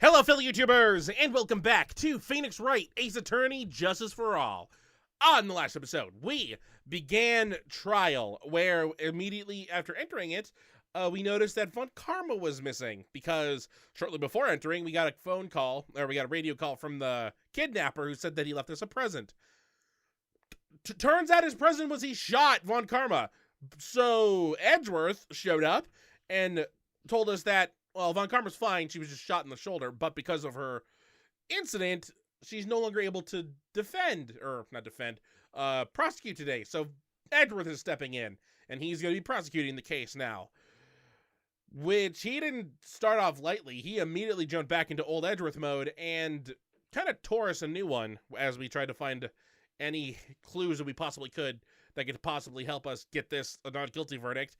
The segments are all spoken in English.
Hello, fellow YouTubers, and welcome back to Phoenix Wright, Ace Attorney, Justice for All. On the last episode, we began trial, where immediately after entering it, we noticed that Von Karma was missing, because shortly before entering, we got a radio call from the kidnapper who said that he left us a present. Turns out his present was he shot Von Karma. So Edgeworth showed up and told us that, well, Von Karma's fine, she was just shot in the shoulder, but because of her incident, she's no longer able to prosecute today. So Edgeworth is stepping in, and he's going to be prosecuting the case now. Which he didn't start off lightly. He immediately jumped back into old Edgeworth mode and kind of tore us a new one as we tried to find any clues that we possibly could that could possibly help us get this a not guilty verdict.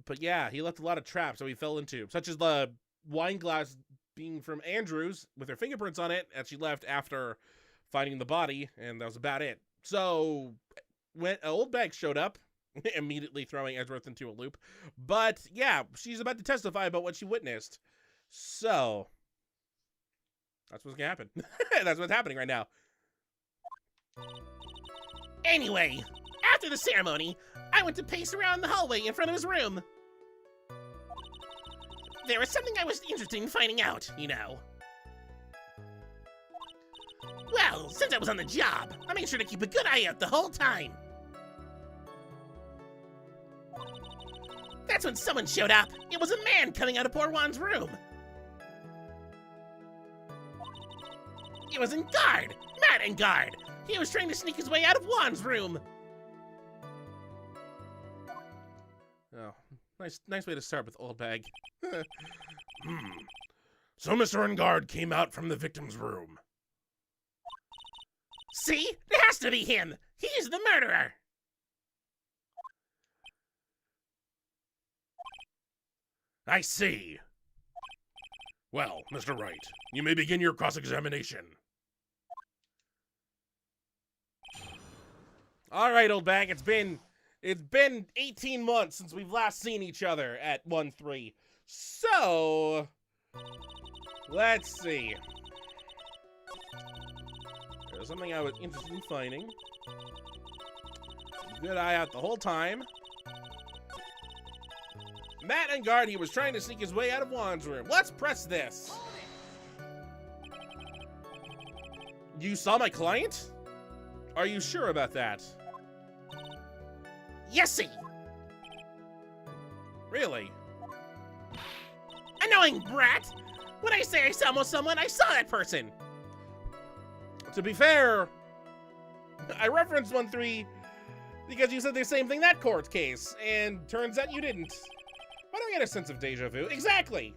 But yeah, he left a lot of traps that we fell into, such as the wine glass being from Andrew's with her fingerprints on it, and she left after finding the body, and that was about it. So when Oldbag showed up, immediately throwing Edgeworth into a loop. But yeah, she's about to testify about what she witnessed. So that's what's gonna happen. That's what's happening right now. Anyway, after the ceremony, I went to pace around the hallway in front of his room. There was something I was interested in finding out, you know. Well, since I was on the job, I made sure to keep a good eye out the whole time. That's when someone showed up. It was a man coming out of poor Juan's room. He was in guard, mad in guard. He was trying to sneak his way out of Juan's room. Oh, nice way to start with Oldbag. So Mr. Ungard came out from the victim's room. See? It has to be him. He's the murderer. I see. Well, Mr. Wright, you may begin your cross-examination. All right, Oldbag, it's been 18 months since we've last seen each other at 1-3. So, let's see. There's something I was interested in finding. Good eye out the whole time. Matt and guard, he was trying to sneak his way out of Juan's room. Let's press this. You saw my client? Are you sure about that? Yesy. Really? Annoying brat. When I say I saw someone, I saw that person. To be fair, I referenced 1-3 because you said the same thing that court case, and turns out you didn't. Why do I get a sense of deja vu? Exactly!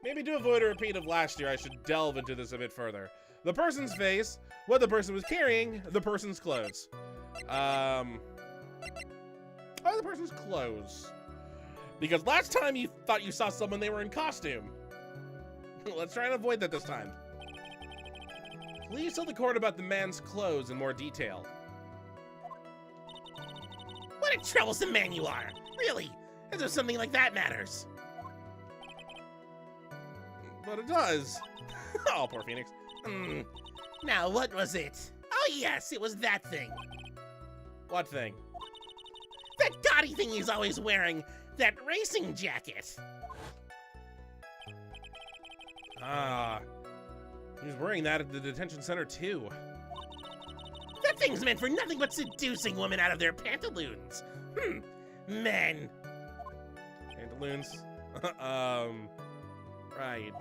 Maybe to avoid a repeat of last year, I should delve into this a bit further. The person's face, what the person was carrying, the person's clothes. Oh, the person's clothes. Because last time you thought you saw someone, they were in costume. Let's try and avoid that this time. Please tell the court about the man's clothes in more detail. What a troublesome man you are. Really, as if something like that matters. But it does. Oh, poor Phoenix. Now, what was it? Oh yes, it was that thing. What thing? That gaudy thing he's always wearing. That racing jacket. Ah. He was wearing that at the detention center, too. That thing's meant for nothing but seducing women out of their pantaloons. Men. Pantaloons? Right.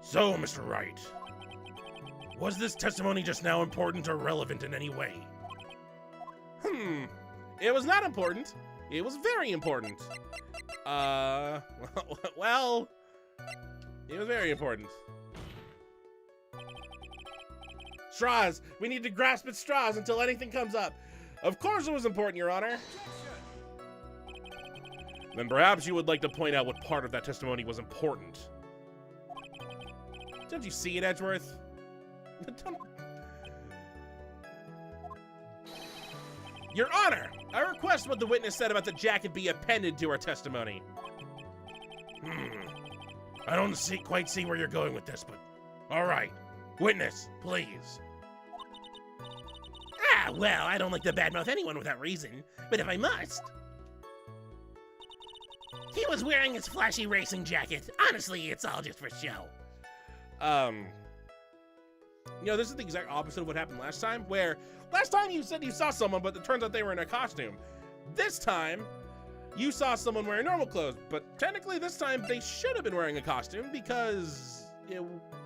So, Mr. Wright, was this testimony just now important or relevant in any way? It was not important. It was very important. Well, it was very important. Straws! We need to grasp at straws until anything comes up. Of course it was important, Your Honor. Then perhaps you would like to point out what part of that testimony was important. Don't you see it, Edgeworth? Your Honor, I request what the witness said about the jacket be appended to her testimony. I don't quite see where you're going with this, but all right. Witness, please. Ah, well, I don't like to badmouth anyone without reason, but if I must. He was wearing his flashy racing jacket. Honestly, it's all just for show. You know, this is the exact opposite of what happened last time, where last time you said you saw someone, but it turns out they were in a costume. This time, you saw someone wearing normal clothes, but technically this time they should have been wearing a costume because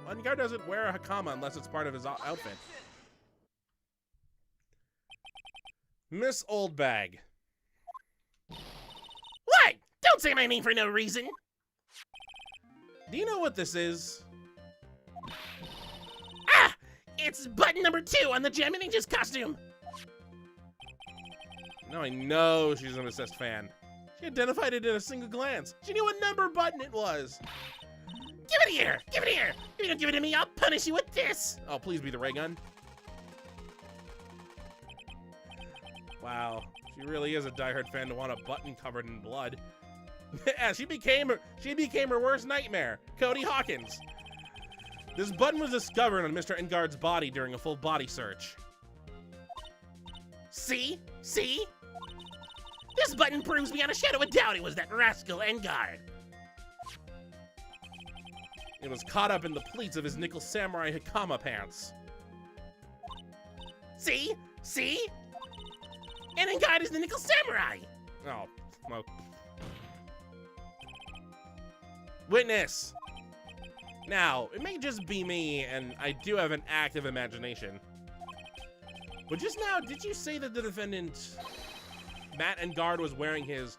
one guy doesn't wear a hakama unless it's part of his outfit. Miss Oldbag. What? Don't say my name for no reason. Do you know what this is? Ah! It's button number 2 on the Gem and Ninjas costume. Now I know she's an obsessed fan. She identified it in a single glance. She knew what number button it was. Give it here! Give it here! If you don't give it to me, I'll punish you with this! Oh, please be the ray gun. Wow, she really is a diehard fan to want a button covered in blood. Yeah, she became her worst nightmare, Cody Hawkins. This button was discovered on Mr. Engard's body during a full body search. See? See? This button proves beyond a shadow of a doubt it was that rascal Engard. It was caught up in the pleats of his nickel samurai hakama pants. See? See? And Engard is the nickel samurai! Oh, well. Witness! Now, it may just be me, and I do have an active imagination. But just now, did you say that the defendant, Matt Engard, was wearing his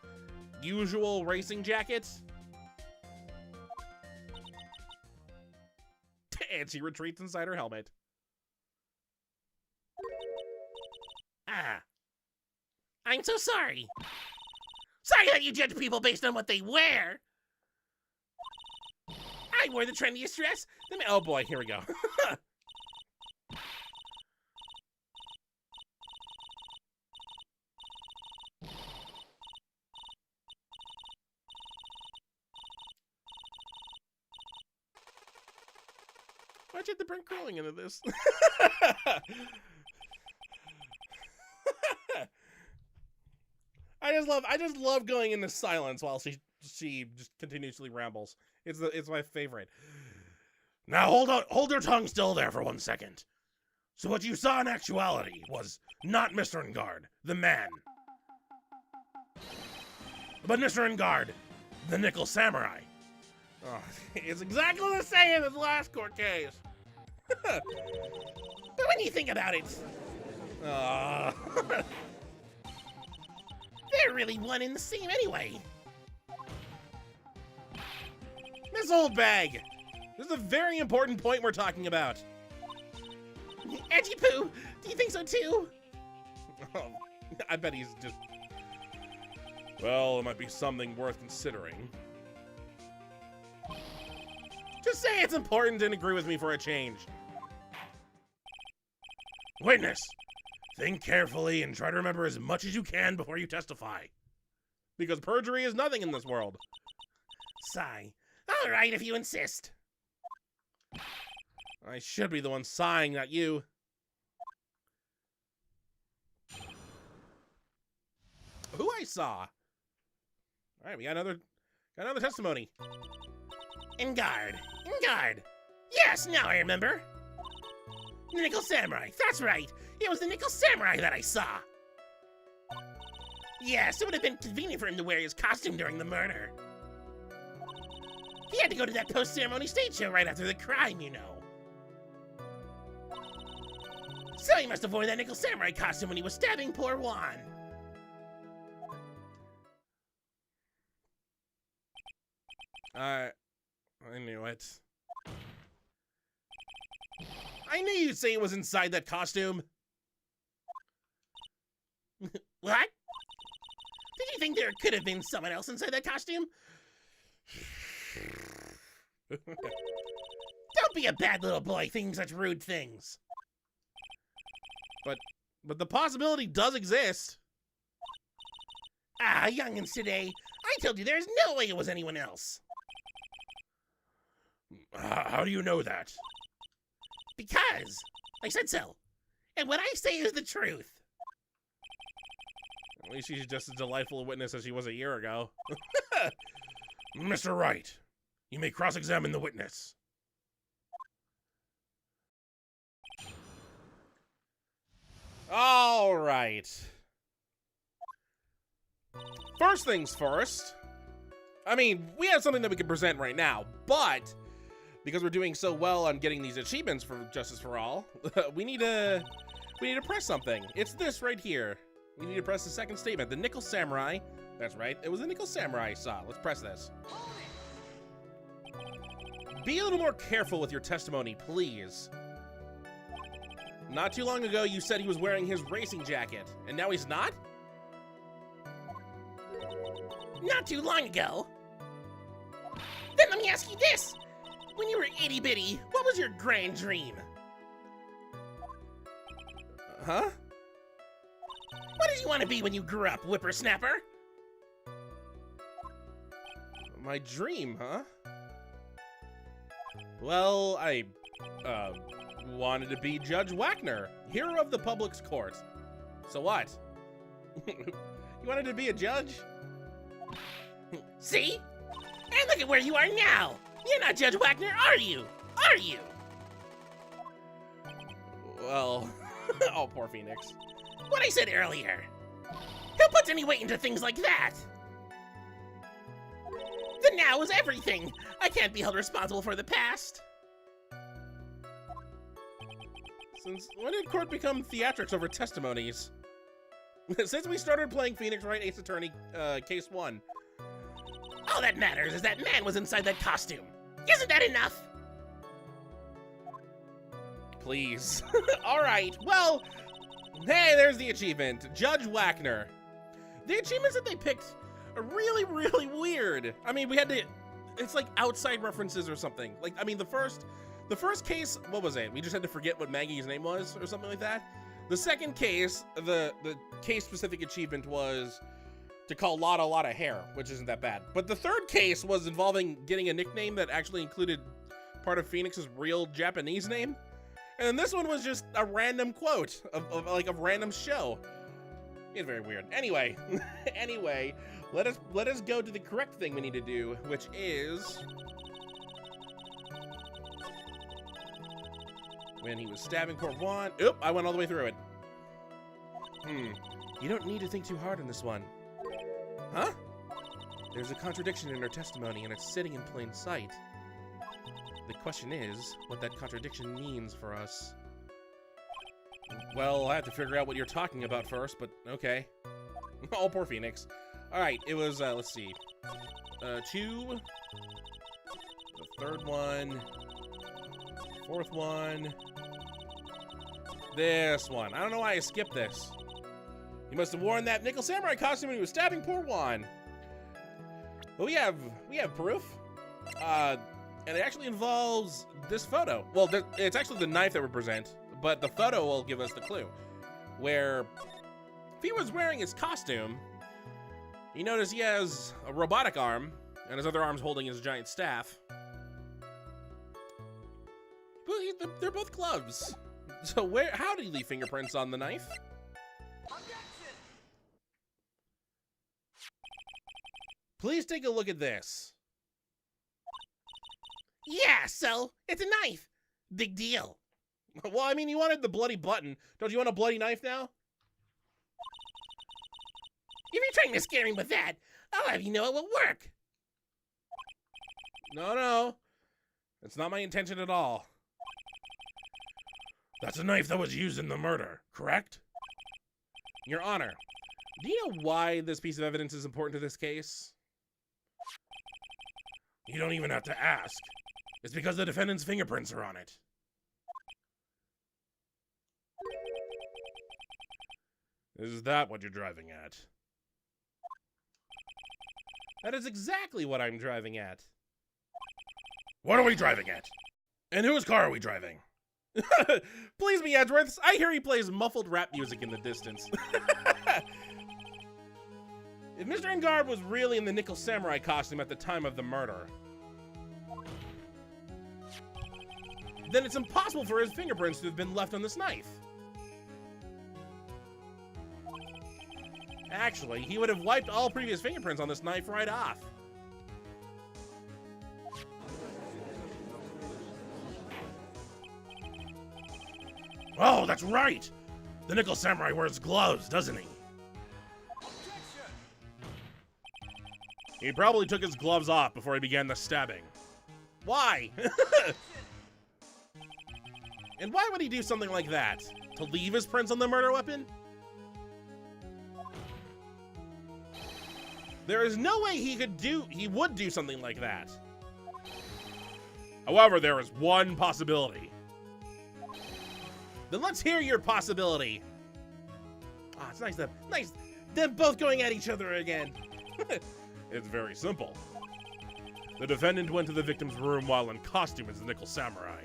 usual racing jacket? And she retreats inside her helmet. Ah. I'm so sorry. Sorry that you judge people based on what they wear. I wore the trendiest dress. Oh boy, here we go. Why'd you have to bring curling into this? I just love going into silence while she just continuously rambles. It's my favorite. Now hold your tongue still there for 1 second. So what you saw in actuality was not Mr. Engard, the man, but Mr. Engard, the nickel samurai. Oh, it's exactly the same as the last court case. But when you think about it, they're really one and the same anyway. Miss Oldbag, this is a very important point we're talking about. Edgy Poo, do you think so too? Oh, I bet he's just... Well, it might be something worth considering. Just say it's important and agree with me for a change. Witness, think carefully and try to remember as much as you can before you testify. Because perjury is nothing in this world. Sigh. All right, if you insist. I should be the one sighing, not you. Who I saw? All right, we got another testimony. Engard. Yes, now I remember. The Nickel Samurai. That's right. It was the Nickel Samurai that I saw. Yes, it would have been convenient for him to wear his costume during the murder. He had to go to that post-ceremony stage show right after the crime, you know. So he must have worn that Nickel Samurai costume when he was stabbing poor Juan. I knew it. I knew you'd say it was inside that costume. What? Did you think there could have been someone else inside that costume? Don't be a bad little boy thinking such rude things. But the possibility does exist. Ah, youngins today. I told you there's no way it was anyone else. How do you know that? Because I said so. And what I say is the truth. At least she's just as delightful a witness as she was a year ago. Mr. Wright, you may cross-examine the witness. All right. First things first. I mean, we have something that we can present right now, but because we're doing so well on getting these achievements for Justice for All, we need to press something. It's this right here. We need to press the second statement, the Nickel Samurai. That's right, it was the Nickel Samurai I saw. Let's press this. Be a little more careful with your testimony, please. Not too long ago, you said he was wearing his racing jacket, and now he's not? Not too long ago. Then let me ask you this. When you were itty-bitty, what was your grand dream? Huh? What did you want to be when you grew up, whippersnapper? My dream, huh? Well, I, wanted to be Judge Wagner, hero of the public's court. So what? You wanted to be a judge? See? And look at where you are now! You're not Judge Wagner, are you? Are you? Well, oh, poor Phoenix. What I said earlier. Who puts any weight into things like that? The now is everything. I can't be held responsible for the past. Since when did court become theatrics over testimonies? Since we started playing Phoenix Wright Ace Attorney, Case 1. All that matters is that man was inside that costume. Isn't that enough? Please. All right, well, hey, there's the achievement. Judge Wagner. The achievements that they picked are really, really weird. I mean, we had to, it's like outside references or something. Like, I mean, the first case, what was it? We just had to forget what Maggie's name was or something like that. The second case, the case-specific achievement was to call Lotta hair, which isn't that bad. But the third case was involving getting a nickname that actually included part of Phoenix's real Japanese name. And then this one was just a random quote of like a random show. It's very weird. Anyway, let us go to the correct thing we need to do, which is when he was stabbing poor Juan. Oop, I went all the way through it. You don't need to think too hard on this one. Huh? There's a contradiction in her testimony, and it's sitting in plain sight. The question is, what that contradiction means for us. Well, I have to figure out what you're talking about first, but okay. Oh, poor Phoenix. Alright, it was, let's see. 2. The third one. Fourth one. This one. I don't know why I skipped this. He must have worn that Nickel Samurai costume when he was stabbing poor Juan. But we have proof. And it actually involves this photo. Well, it's actually the knife that we present, but the photo will give us the clue. Where if he was wearing his costume, you notice he has a robotic arm, and his other arm's holding his giant staff. But they're both gloves. So how did he leave fingerprints on the knife? Please take a look at this. Yeah, so it's a knife. Big deal. Well, I mean, you wanted the bloody button. Don't you want a bloody knife now? If you're trying to scare me with that, I'll have you know it will work. No. That's not my intention at all. That's a knife that was used in the murder, correct? Your Honor, do you know why this piece of evidence is important to this case? You don't even have to ask. It's because the defendant's fingerprints are on it. Is that what you're driving at? That is exactly what I'm driving at. What are we driving at? And whose car are we driving? Please be Edgeworth's. I hear he plays muffled rap music in the distance. If Mr. Engarb was really in the Nickel Samurai costume at the time of the murder, then it's impossible for his fingerprints to have been left on this knife. Actually, he would have wiped all previous fingerprints on this knife right off. Oh, that's right! The Nickel Samurai wears gloves, doesn't he? He probably took his gloves off before he began the stabbing. Why? And why would he do something like that? To leave his prints on the murder weapon? There is no way he would do something like that. However, there is one possibility. Then let's hear your possibility. Ah, it's nice them both going at each other again. It's very simple. The defendant went to the victim's room while in costume as the Nickel Samurai.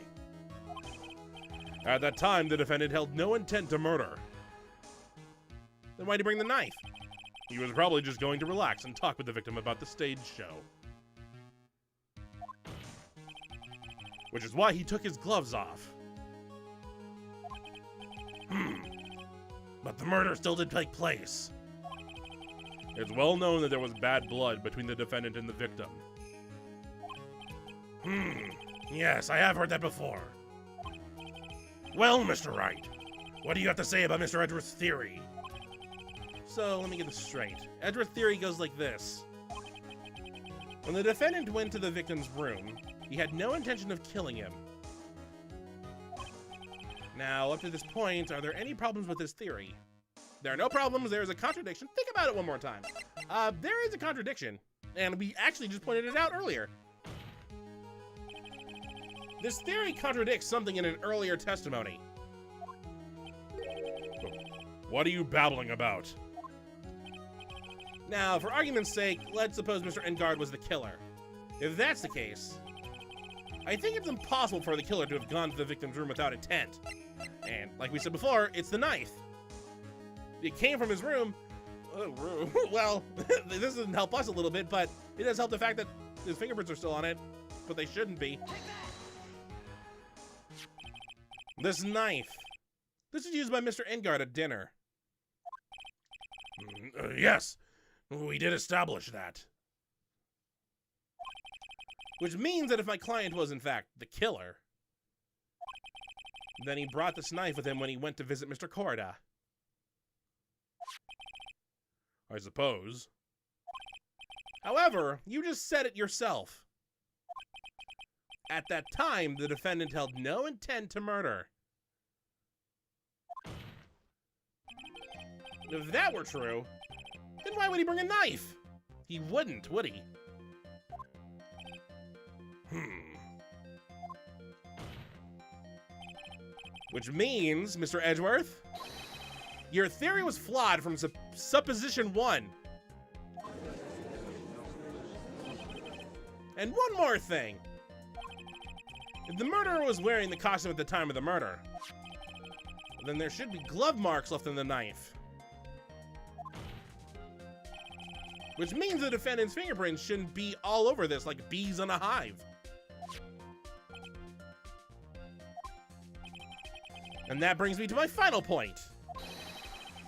At that time, the defendant held no intent to murder. Then why'd he bring the knife? He was probably just going to relax and talk with the victim about the stage show. Which is why he took his gloves off. But the murder still did take place. It's well known that there was bad blood between the defendant and the victim. Yes, I have heard that before. Well, Mr. Wright, what do you have to say about Mr. Edgeworth's theory? So, let me get this straight. Edgeworth's theory goes like this. When the defendant went to the victim's room, he had no intention of killing him. Now, up to this point, are there any problems with this theory? There are no problems, there is a contradiction. Think about it one more time. There is a contradiction, and we actually just pointed it out earlier. This theory contradicts something in an earlier testimony. What are you babbling about? Now, for argument's sake, let's suppose Mr. Engard was the killer. If that's the case, I think it's impossible for the killer to have gone to the victim's room without intent. And, like we said before, it's the knife. It came from his room. Well, this doesn't help us a little bit, but it does help the fact that his fingerprints are still on it, but they shouldn't be. This knife. This is used by Mr. Engard at dinner. Yes, we did establish that. Which means that if my client was, in fact, the killer, then he brought this knife with him when he went to visit Mr. Korda. I suppose. However, you just said it yourself. At that time, the defendant held no intent to murder. If that were true, then why would he bring a knife? He wouldn't, would he? Which means, Mr. Edgeworth, your theory was flawed from supposition 1. And one more thing. If the murderer was wearing the costume at the time of the murder, then there should be glove marks left on the knife. Which means the defendant's fingerprints shouldn't be all over this like bees on a hive. And that brings me to my final point.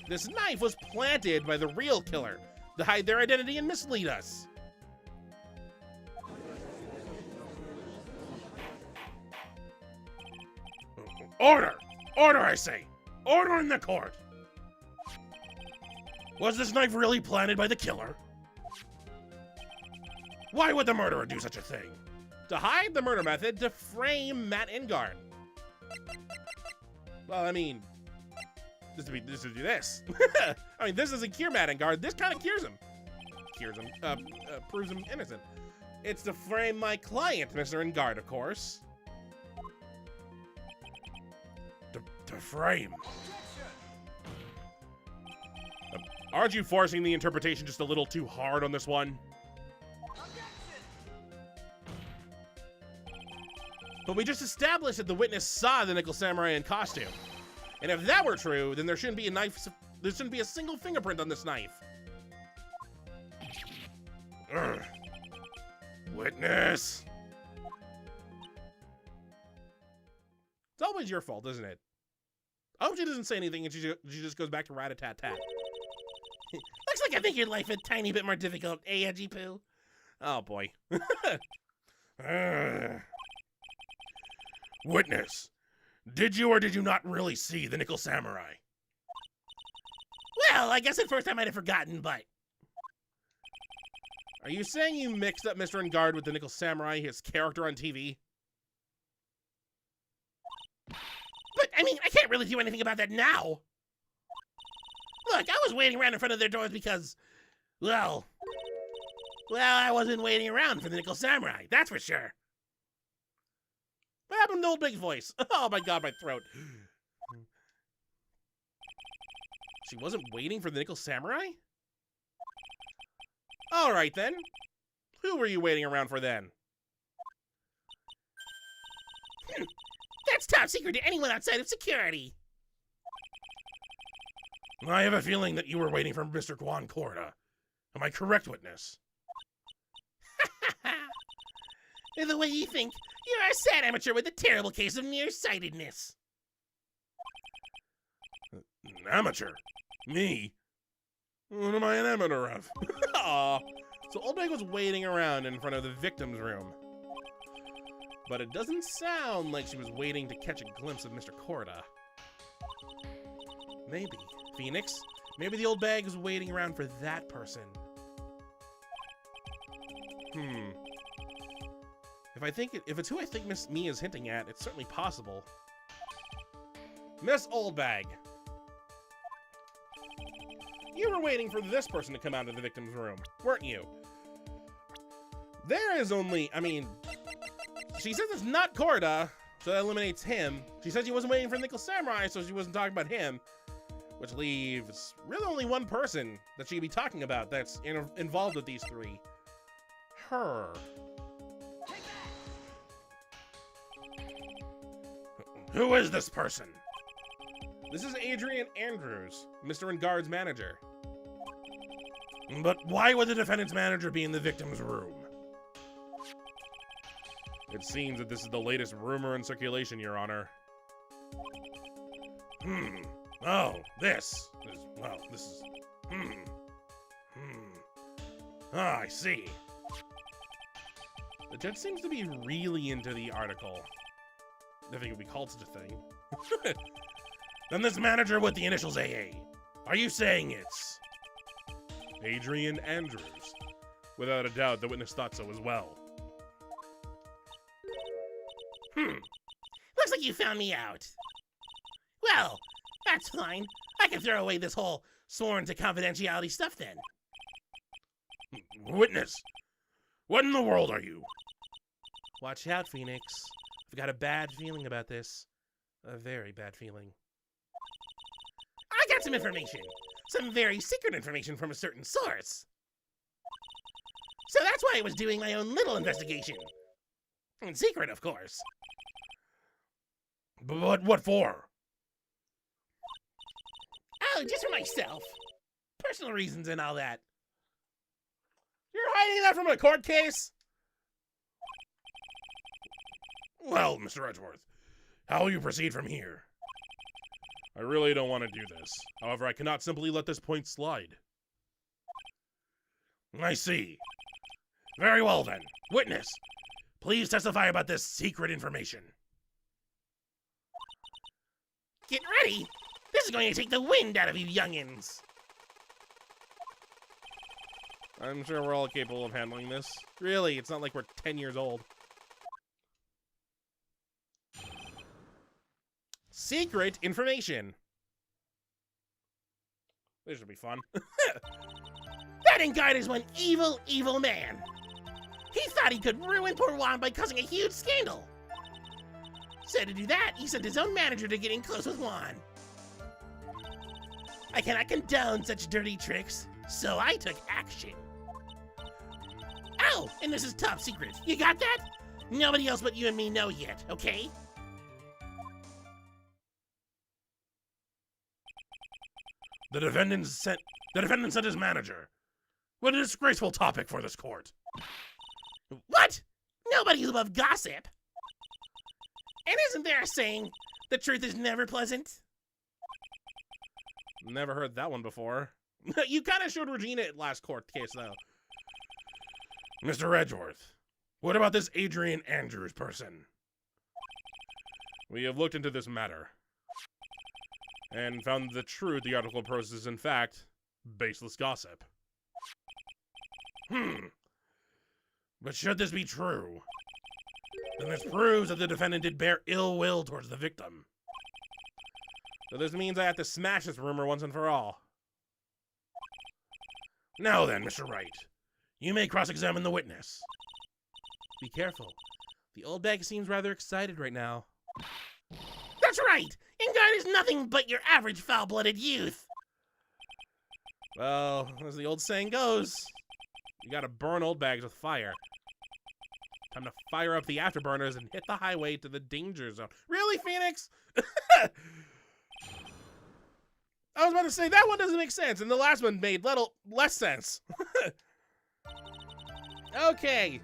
This knife was planted by the real killer to hide their identity and mislead us. Order! Order, I say! Order in the court! Was this knife really planted by the killer? Why would the murderer do such a thing? To hide the murder method to frame Matt Engard. Well, I mean, this would do this. I mean, this doesn't cure Matt Engard. This kind of cures him. Proves him innocent. It's to frame my client, Mr. Engard, of course. To frame? Aren't you forcing the interpretation just a little too hard on this one? But we just established that the witness saw the Nickel Samurai in costume. And if that were true, then there shouldn't be a knife. There shouldn't be a single fingerprint on this knife. Witness. always your fault, isn't it? Oh, she doesn't say anything, and she just goes back to rat-a-tat-tat. Looks like I think your life a tiny bit more difficult, eh, Edgy Poo? Oh, boy. Witness, did you or did you not really see the Nickel Samurai? Well, I guess at first I might have forgotten, but... Are you saying you mixed up Mr. Engard with the Nickel Samurai, his character on TV? But, I mean, I can't really do anything about that now. Look, I was waiting around in front of their doors because, well, I wasn't waiting around for the Nickel Samurai, that's for sure. What happened to Old Big's voice? Oh my god, my throat. She wasn't waiting for the Nickel Samurai? Alright then. Who were you waiting around for then? That's top secret to anyone outside of security. I have a feeling that you were waiting for Mr. Guan Corda. Am I correct, witness? The way you think, you're a sad amateur with a terrible case of nearsightedness. An amateur? Me? What am I an amateur of? Aw. So Oldbag was waiting around in front of the victim's room. But it doesn't sound like she was waiting to catch a glimpse of Mr. Corda. Maybe. Phoenix? Maybe the Oldbag was waiting around for that person. If it's who I think Miss Me is hinting at, it's certainly possible. Miss Oldbag. You were waiting for this person to come out of the victim's room, weren't you? There is only, she says it's not Corda, so that eliminates him. She said she wasn't waiting for Nickel Samurai, so she wasn't talking about him. Which leaves really only one person that she could be talking about that's involved with these three. Her. Who is this person? This is Adrian Andrews, Mr. Engard's manager. But why would the defendant's manager be in the victim's room? It seems that this is the latest rumor in circulation, Your Honor. Oh, this is... Ah, I see. The judge seems to be really into the article. If it could be called such a thing. Then this manager with the initials AA. Are you saying it's... Adrian Andrews. Without a doubt, the witness thought so as well. Looks like you found me out. Well, that's fine. I can throw away this whole sworn to confidentiality stuff then. Witness, what in the world are you? Watch out, Phoenix. I've got a bad feeling about this. A very bad feeling. I got some information. Some very secret information from a certain source. So that's why I was doing my own little investigation. In secret, of course. But what for? Oh, just for myself. Personal reasons and all that. You're hiding that from a court case? Well, Mr. Edgeworth, how will you proceed from here? I really don't want to do this. However, I cannot simply let this point slide. I see. Very well then. Witness, please testify about this secret information. Get ready! This is going to take the wind out of you youngins. I'm sure we're all capable of handling this. Really, it's not like we're 10 years old. Secret information. This should be fun. That Engard is one evil, evil man. He thought he could ruin poor Juan by causing a huge scandal. So to do that, he sent his own manager to get in close with Juan. I cannot condone such dirty tricks, so I took action. Oh, and this is top secret. You got that? Nobody else but you and me know yet, okay? The defendant sent his manager. What a disgraceful topic for this court. What? Nobody's above gossip. And isn't there a saying, The truth is never pleasant. Never heard that one before. You kind of showed Regina at last court case, though. Mr. Edgeworth, what about this Adrian Andrews person? We have looked into this matter and found the truth the article prose is, in fact, baseless gossip. But should this be true, then this proves that the defendant did bear ill will towards the victim. So this means I have to smash this rumor once and for all. Now then, Mr. Wright, you may cross-examine the witness. Be careful. The Oldbag seems rather excited right now. That's right! Ingard is nothing but your average foul-blooded youth. Well, as the old saying goes, you gotta burn Oldbags with fire. Time to fire up the afterburners and hit the highway to the danger zone. Really, Phoenix? I was about to say, that one doesn't make sense, and the last one made less sense. Okay.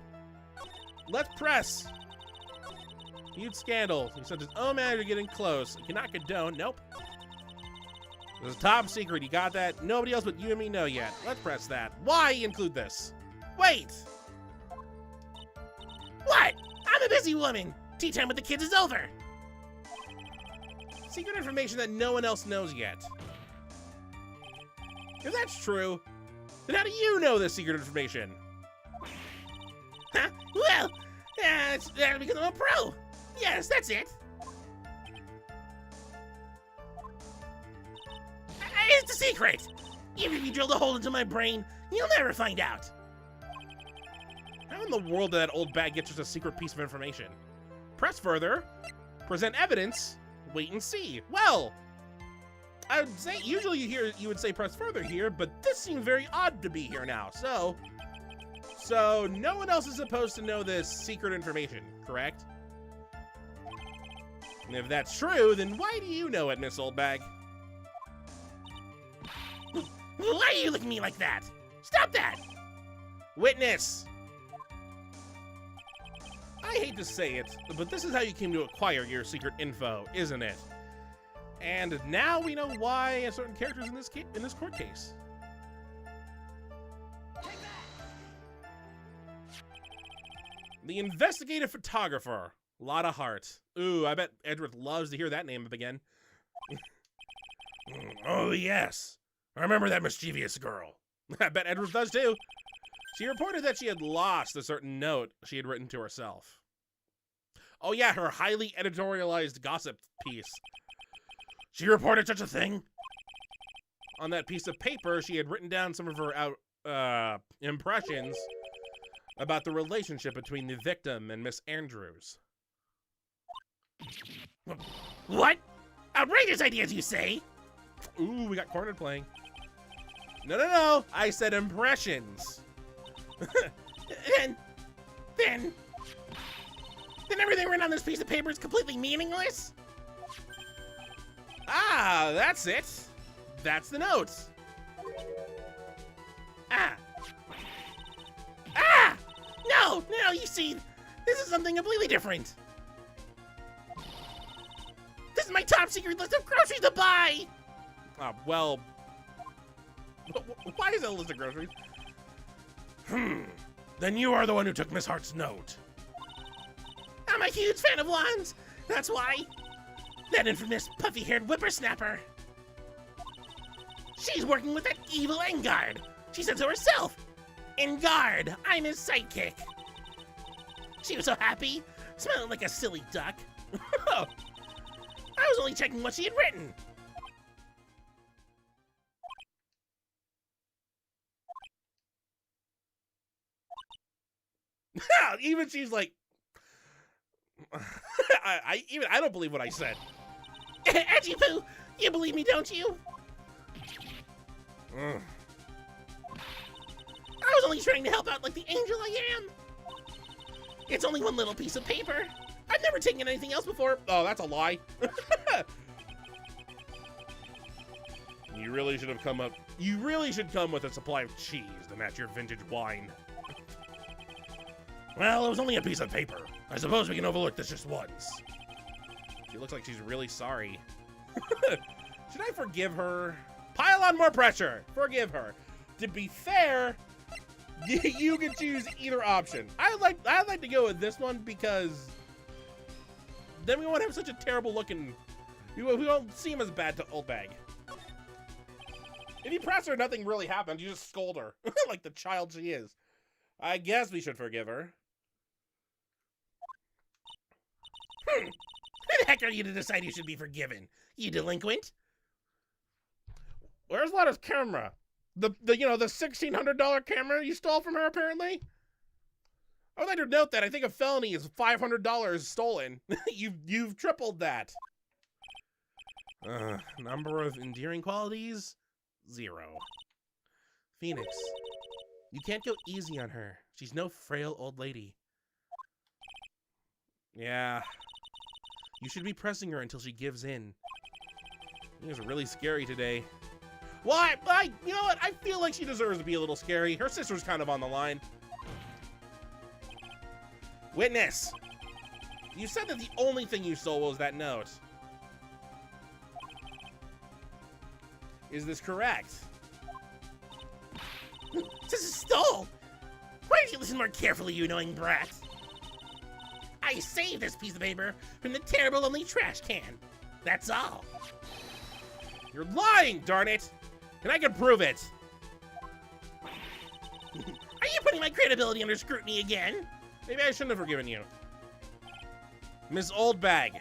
Let's press. Huge scandal. He said his own manager getting close. Cannot condone. Nope. This is top secret. You got that? Nobody else but you and me know yet. Let's press that. Why include this? Wait. What? I'm a busy woman. Tea time with the kids is over. Secret information that no one else knows yet. If that's true, then how do you know this secret information? Huh? Well, it's because I'm a pro. Yes, that's it. It's a secret. Even if you drilled a hole into my brain, you'll never find out. How in the world did that old bag get just a secret piece of information? Press further, present evidence, wait and see. Well, I would say usually you would say press further here, but this seems very odd to be here now. So no one else is supposed to know this secret information, correct? And if that's true, then why do you know it, Miss Oldbag? Why are you looking at me like that? Stop that! Witness! I hate to say it, but this is how you came to acquire your secret info, isn't it? And now we know why certain characters in this court case. The investigative photographer, Lotta Hart. Ooh, I bet Edgeworth loves to hear that name up again. Oh, yes. I remember that mischievous girl. I bet Edgeworth does too. She reported that she had lost a certain note she had written to herself. Oh yeah, her highly editorialized gossip piece. She reported such a thing? On that piece of paper, she had written down some of her impressions about the relationship between the victim and Miss Andrews. What? Outrageous ideas, you say? Ooh, we got cornered playing. No. I said impressions. Then everything written on this piece of paper is completely meaningless? Ah, that's it. That's the notes. No, you see, this is something completely different. This is my top secret list of groceries to buy. Well, why is that a list of groceries? Then you are the one who took Miss Hart's note. I'm a huge fan of wands. That's why. That infamous puffy-haired whippersnapper. She's working with that evil Engard. She said so herself. Engard, I'm his sidekick. She was so happy, smelling like a silly duck. I was only checking what she had written. Even she's like, I don't believe what I said. Edgy Poo, you believe me, don't you? I was only trying to help out like the angel I am. It's only one little piece of paper. I've never taken anything else before. Oh, that's a lie. You really should come with a supply of cheese to match your vintage wine. Well, it was only a piece of paper. I suppose we can overlook this just once. She looks like she's really sorry. Should I forgive her? Pile on more pressure. Forgive her. To be fair, you can choose either option. I'd like to go with this one because then we won't have such a terrible looking. We won't seem as bad to Oldbag. If you press her, nothing really happens. You just scold her like the child she is. I guess we should forgive her. Who the heck are you to decide you should be forgiven? You delinquent? Where's Lana's camera? The $1,600 camera you stole from her, apparently? I would like to note that I think a felony is $500 stolen. You've tripled that. Number of endearing qualities? 0. Phoenix, you can't go easy on her. She's no frail old lady. Yeah. You should be pressing her until she gives in. It was really scary today. Why? You know what? I feel like she deserves to be a little scary. Her sister's kind of on the line. Witness! You said that the only thing you stole was that note. Is this correct? This is stole! Why don't you listen more carefully, you annoying brat? I saved this piece of paper from the terrible lonely trash can. That's all. You're lying, darn it! And I can prove it! Are you putting my credibility under scrutiny again? Maybe I shouldn't have forgiven you. Miss Oldbag.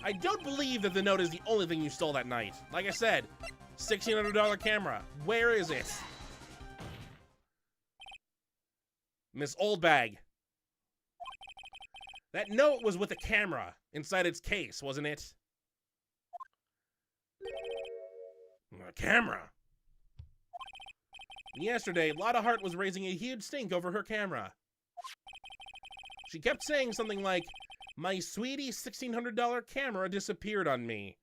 I don't believe that the note is the only thing you stole that night. Like I said, $1,600 camera. Where is it? Miss Oldbag. That note was with a camera inside its case, wasn't it? A camera? Yesterday, Lotta Hart was raising a huge stink over her camera. She kept saying something like, "My sweetie $1,600 camera disappeared on me."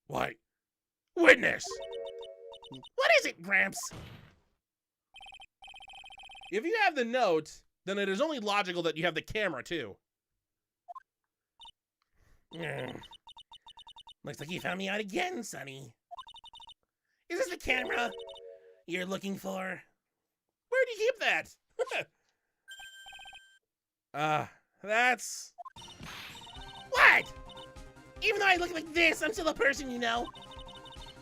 Why? Witness! What is it, Gramps? If you have the note, then it is only logical that you have the camera, too. Looks like you found me out again, Sonny. Is this the camera you're looking for? Where'd you keep that? That's... What? Even though I look like this, I'm still a person, you know?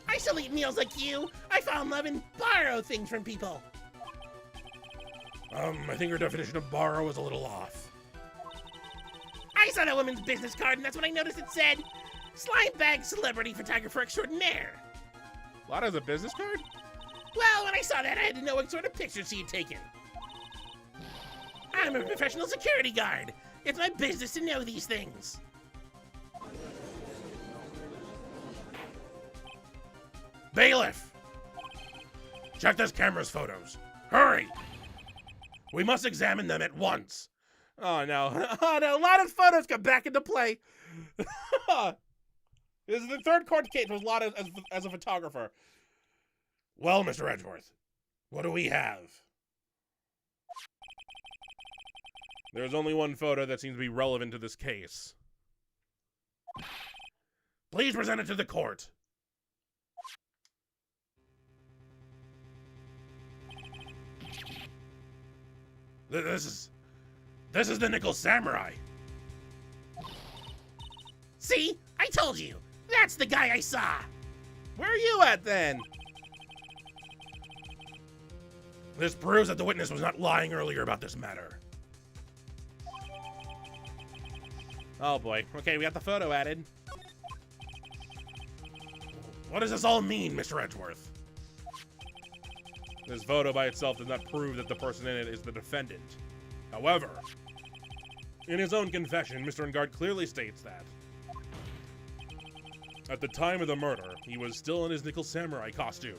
I still eat meals like you. I fall in love and borrow things from people. I think your definition of borrow is a little off. I saw that woman's business card, and that's when I noticed it said, Slime Bag Celebrity Photographer Extraordinaire. Lotta's a business card? Well, when I saw that, I had to know what sort of pictures she had taken. I'm a professional security guard. It's my business to know these things. Bailiff! Check this camera's photos. Hurry! We must examine them at once. Oh no. Oh no, Lotta's photos come back into play. This is the third court case with Lotta as a photographer. Well, Mr. Edgeworth, what do we have? There's only one photo that seems to be relevant to this case. Please present it to the court. This is the Nickel Samurai. See? I told you. That's the guy I saw. Where are you at then? This proves that the witness was not lying earlier about this matter. Oh boy. Okay, we got the photo added. What does this all mean, Mr. Edgeworth? This photo by itself does not prove that the person in it is the defendant. However, in his own confession, Mr. Engard clearly states that at the time of the murder, he was still in his Nickel Samurai costume.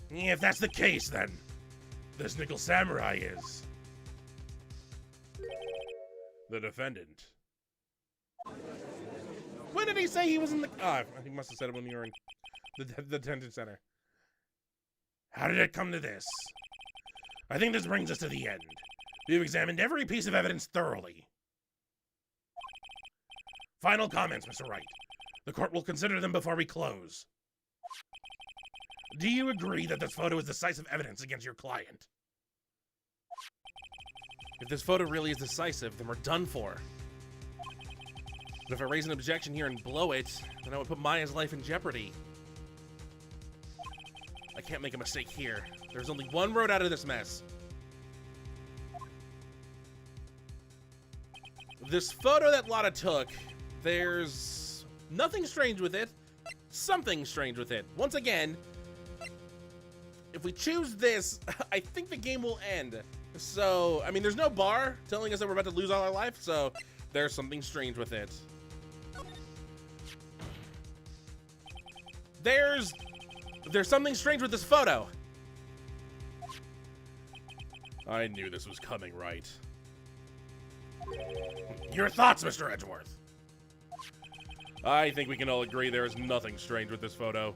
If that's the case, then this Nickel Samurai is the defendant. When did he say he was in the... Ah, he must have said it when you were in the detention center. How did it come to this? I think this brings us to the end. We've examined every piece of evidence thoroughly. Final comments, Mr. Wright. The court will consider them before we close. Do you agree that this photo is decisive evidence against your client? If this photo really is decisive, then we're done for. But if I raise an objection here and blow it, then I would put Maya's life in jeopardy. I can't make a mistake here. There's only one road out of this mess. This photo that Lotta took, there's nothing strange with it. Something strange with it. Once again, if we choose this, I think the game will end. So, I mean, there's no bar telling us that we're about to lose all our life, so there's something strange with it. There's something strange with this photo. I knew this was coming, right? Your thoughts, Mr. Edgeworth? I think we can all agree there is nothing strange with this photo.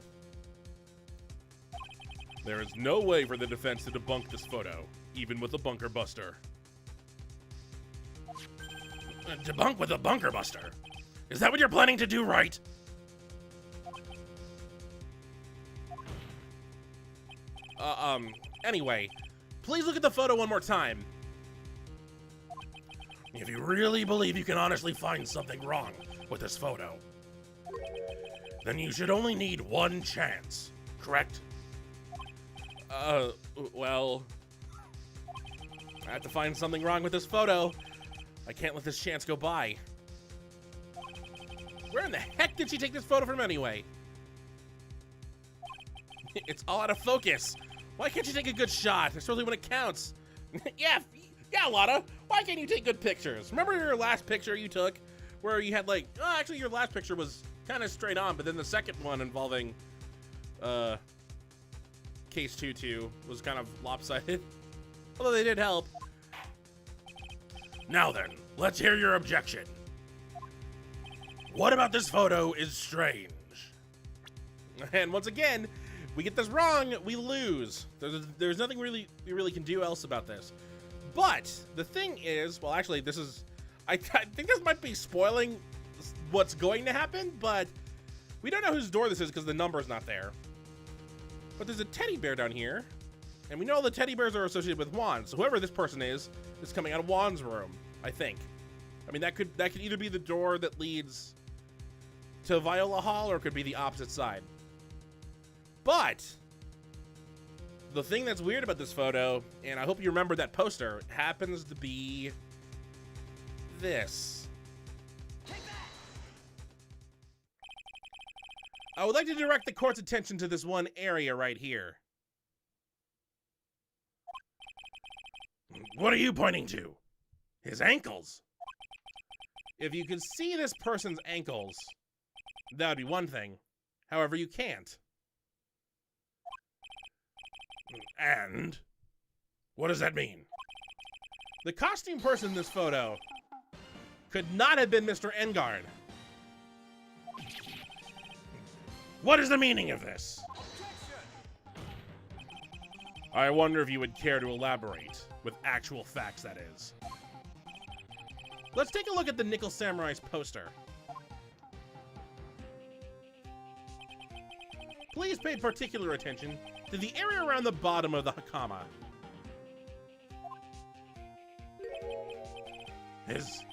There is no way for the defense to debunk this photo, even with a bunker buster. Debunk with a bunker buster? Is that what you're planning to do, Wright? Anyway, please look at the photo one more time. If you really believe you can honestly find something wrong with this photo, then you should only need one chance, correct? Well, I have to find something wrong with this photo. I can't let this chance go by. Where in the heck did she take this photo from anyway? It's all out of focus. Why can't you take a good shot, especially when it counts? yeah, Lotta. Why can't you take good pictures? Remember your last picture you took where you had like, oh, actually your last picture was kind of straight on, but then the second one involving, Case 2-2 was kind of lopsided. Although they did help. Now then, let's hear your objection. What about this photo is strange? And once again, we get this wrong, we lose. There's nothing we really can do else about this. But the thing is, well, actually, this is, I think this might be spoiling what's going to happen, but we don't know whose door this is because the number's not there. But there's a teddy bear down here, and we know the teddy bears are associated with wands. So whoever this person is coming out of Wands' room, I think. I mean, that could either be the door that leads to Viola Hall, or it could be the opposite side. But the thing that's weird about this photo, and I hope you remember that poster, happens to be this. I would like to direct the court's attention to this one area right here. What are you pointing to? His ankles. If you could see this person's ankles, that would be one thing. However, you can't. And? What does that mean? The costume person in this photo could not have been Mr. Engard. What is the meaning of this? I wonder if you would care to elaborate, with actual facts, that is. Let's take a look at the Nickel Samurai's poster. Please pay particular attention to the area around the bottom of the Hakama. His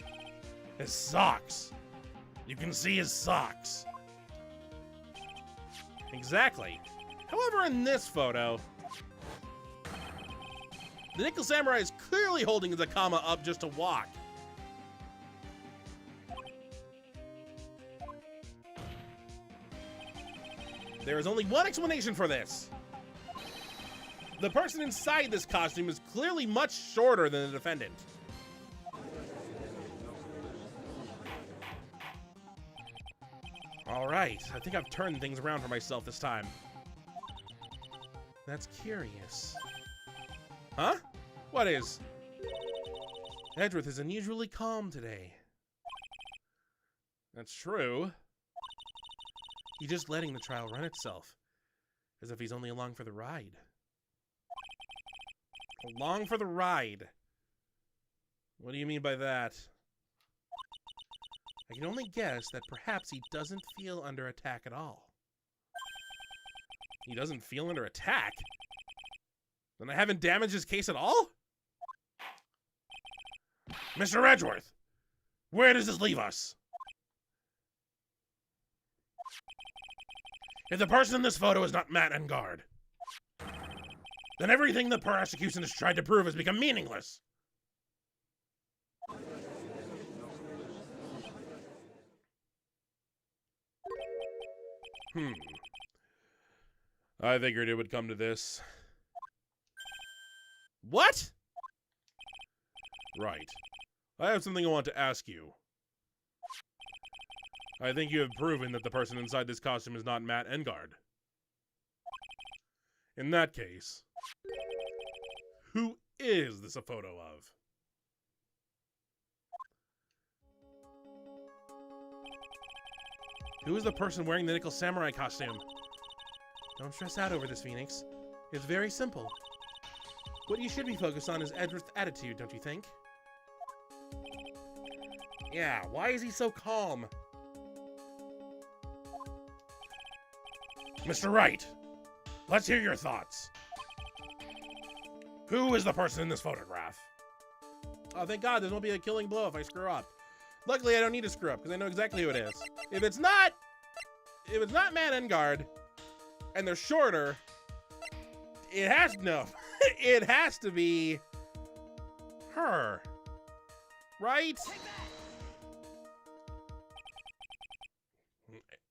socks. You can see his socks. Exactly. However, in this photo, the Nickel Samurai is clearly holding his Hakama up just to walk. There is only one explanation for this. The person inside this costume is clearly much shorter than the defendant. All right, I think I've turned things around for myself this time. That's curious. Huh? What is? Edgeworth is unusually calm today. That's true. He's just letting the trial run itself, as if he's only along for the ride. Along for the ride. What do you mean by that? I can only guess that perhaps he doesn't feel under attack at all. He doesn't feel under attack? Then I haven't damaged his case at all? Mr. Edgeworth, where does this leave us? If the person in this photo is not Matt Engard, then everything the prosecution has tried to prove has become meaningless. I figured it would come to this. What? Right. I have something I want to ask you. I think you have proven that the person inside this costume is not Matt Engard. In that case, who is this a photo of? Who is the person wearing the nickel samurai costume? Don't stress out over this, Phoenix. It's very simple. What you should be focused on is Edgeworth's attitude, don't you think? Yeah, why is he so calm? Mr. Wright, let's hear your thoughts. Who is the person in this photograph? Oh, thank God, there won't be a killing blow if I screw up. Luckily, I don't need to screw up, because I know exactly who it is. If it's not Matt Engard, and they're shorter, it has to be her. Right?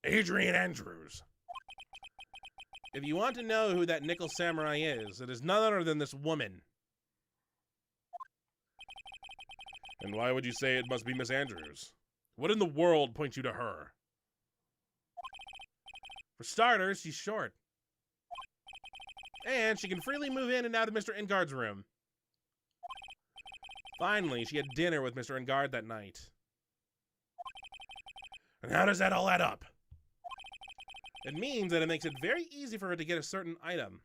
Adrian Andrews. If you want to know who that nickel samurai is, it is none other than this woman. And why would you say it must be Miss Andrews? What in the world points you to her? For starters, she's short. And she can freely move in and out of Mr. Engard's room. Finally, she had dinner with Mr. Engard that night. And how does that all add up? It means that it makes it very easy for her to get a certain item.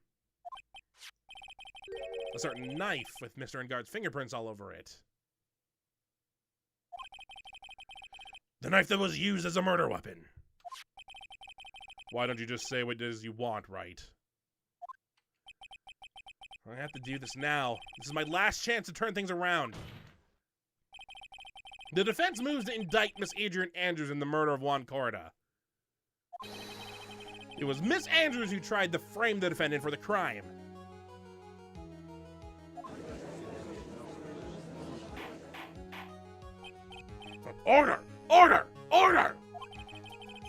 A certain knife with Mr. Engard's fingerprints all over it. The knife that was used as a murder weapon. Why don't you just say what it is you want, Wright? I have to do this now. This is my last chance to turn things around. The defense moves to indict Miss Adrian Andrews in the murder of Juan Corda. It was Miss Andrews who tried to frame the defendant for the crime. Order! Order! Order!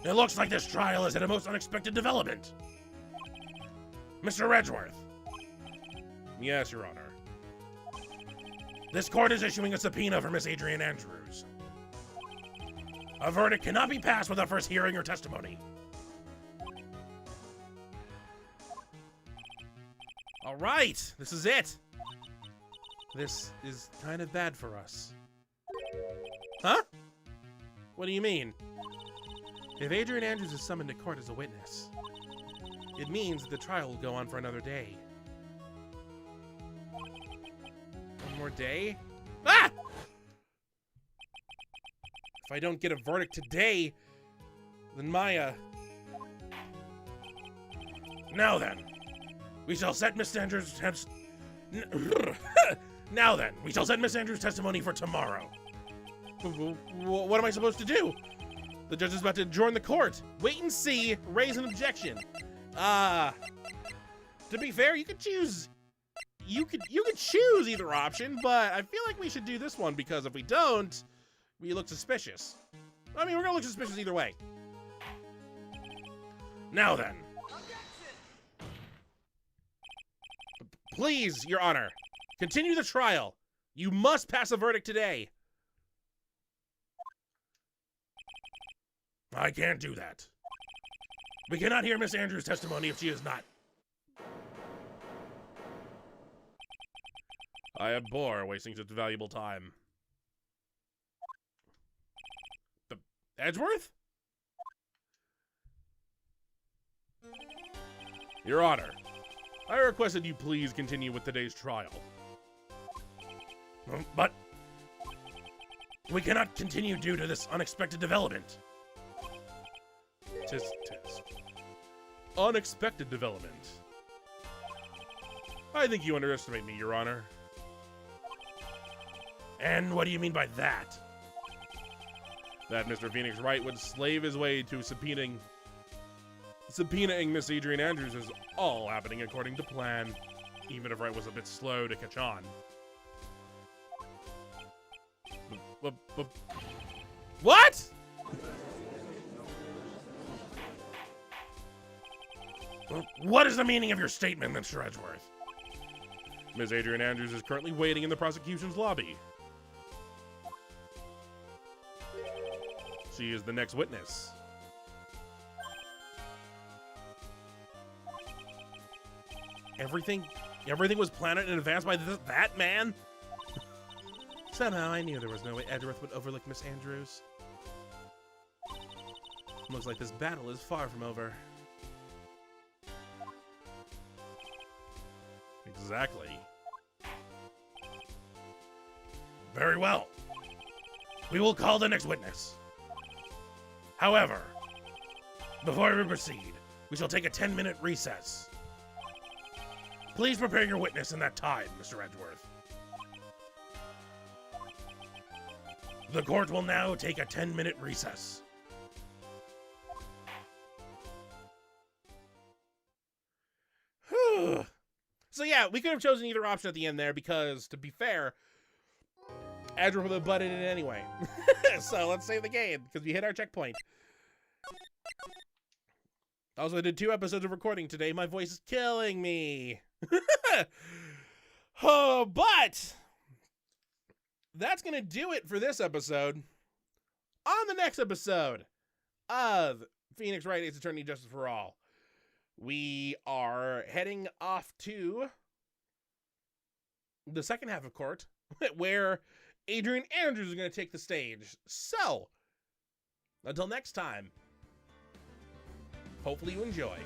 It looks like this trial has had a most unexpected development. Mr. Edgeworth. Yes, Your Honor. This court is issuing a subpoena for Miss Adrian Andrews. A verdict cannot be passed without first hearing her testimony. All right, this is it. This is kind of bad for us. Huh? What do you mean? If Adrian Andrews is summoned to court as a witness, it means that the trial will go on for another day. One more day? Ah! If I don't get a verdict today, then Maya... Now then, we shall set Miss Andrews' Now then, we shall set Miss Andrews' testimony for tomorrow. What am I supposed to do? The judge is about to adjourn the court. Wait and see. Raise an objection. To be fair, you could choose. You could choose either option, but I feel like we should do this one because if we don't, we look suspicious. I mean, we're gonna look suspicious either way. Now then. Please, Your Honor, continue the trial. You must pass a verdict today. I can't do that. We cannot hear Miss Andrews' testimony if she is not. I abhor wasting such valuable time. Edgeworth? Your Honor, I request that you please continue with today's trial. But We cannot continue due to this unexpected development. Tis. Unexpected development. I think you underestimate me, Your Honor. And what do you mean by that? That Mr. Phoenix Wright would slave his way to subpoenaing Miss Adrian Andrews is all happening according to plan, even if Wright was a bit slow to catch on. What? What is the meaning of your statement, Mr. Edgeworth? Miss Adrian Andrews is currently waiting in the prosecution's lobby. She is the next witness. Everything was planned in advance by that man? Somehow I knew there was no way Edgeworth would overlook Miss Andrews. Looks like this battle is far from over. Exactly. Very well. We will call the next witness. However, before we proceed, we shall take a 10-minute recess. Please prepare your witness in that time, Mr. Edgeworth. The court will now take a 10-minute recess. So yeah, we could have chosen either option at the end there because, to be fair, Edgeworth would have butted in anyway. So let's save the game because we hit our checkpoint. Also, I did 2 episodes of recording today. My voice is killing me. Oh, but that's going to do it for this episode. On the next episode of Phoenix Wright, Ace Attorney, Justice for All, we are heading off to the second half of court, where Adrian Andrews is going to take the stage. So, until next time, hopefully you enjoy.